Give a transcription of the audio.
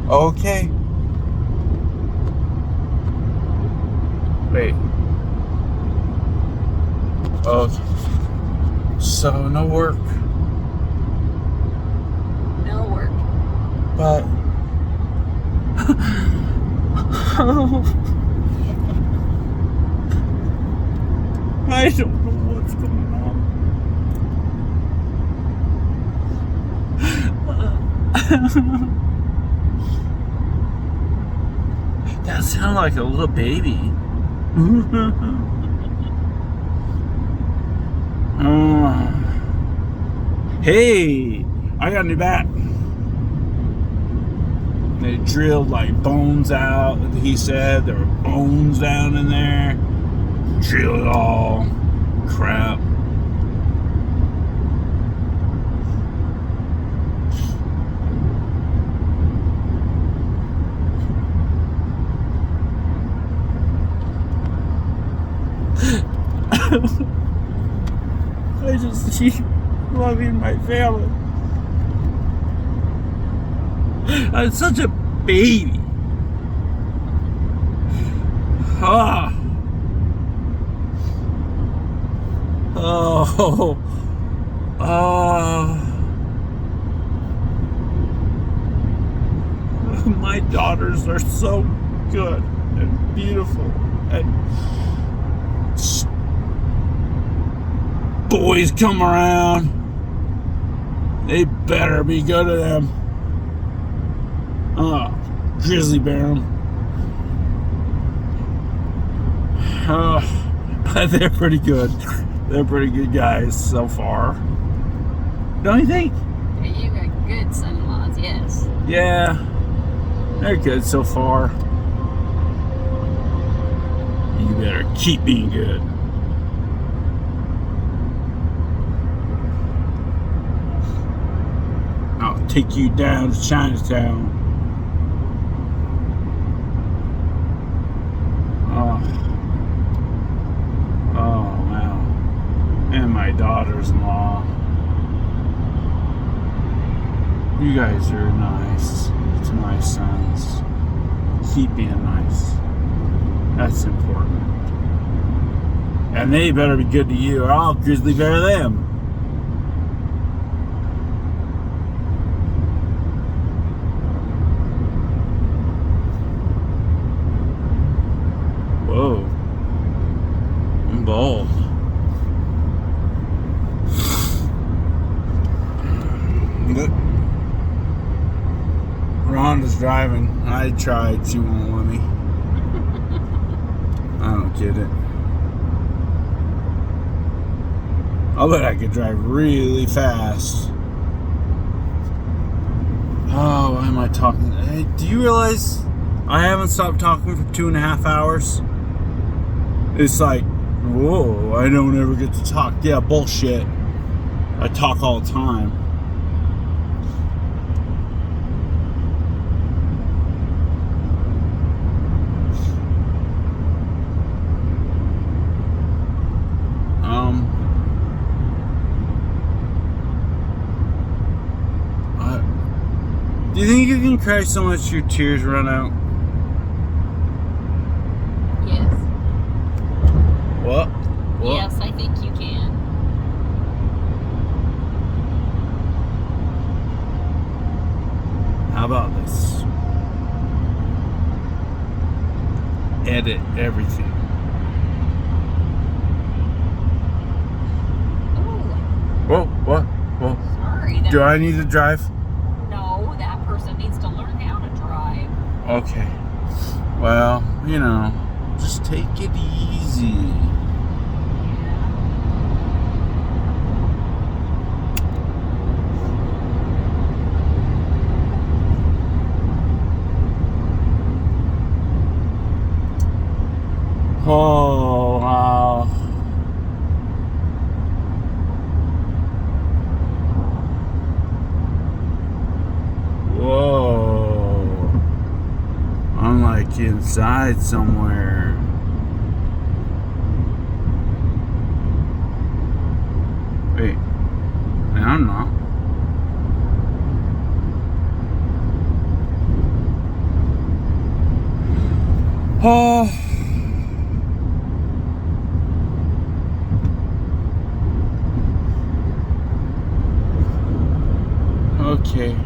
Okay. Wait. Okay. So, no work. No work. But... I don't know what's going on. That sounded like a little baby. Hey, I got a new bat. They drilled like bones out. He said there were bones down in there. Drilled all crap. I just keep loving my family. I'm such a baby. Ah. Oh. My daughters are so good and beautiful, and boys come around, they better be good to them. Grizzly bear them. But they're pretty good. They're pretty good guys so far. Don't you think? Yeah, you got good son-in-laws, yes. Yeah, they're good so far. You better keep being good. I'll take you down to Chinatown. Oh, wow. And my daughters-in-law. You guys are nice to my sons. Keep being nice. That's important. And they better be good to you, or I'll grizzly bear them. Whoa. I'm bald. Look. Rhonda's driving. I tried. She won't let me. I don't get it. I bet I could drive really fast. Oh, why am I talking? Hey, do you realize I haven't stopped talking for 2.5 hours? It's like, whoa, I don't ever get to talk. Yeah, bullshit. I talk all the time. Do you think you can cry so much your tears run out? Yes. What? Yes, I think you can. How about this? Edit everything. Oh. Whoa. Sorry. Do I need to drive? No, that person needs to learn how to drive. Okay. Well, just take it easy. Oh, wow. Whoa. I'm like inside somewhere. Wait. No, I'm not. Oh. Okay.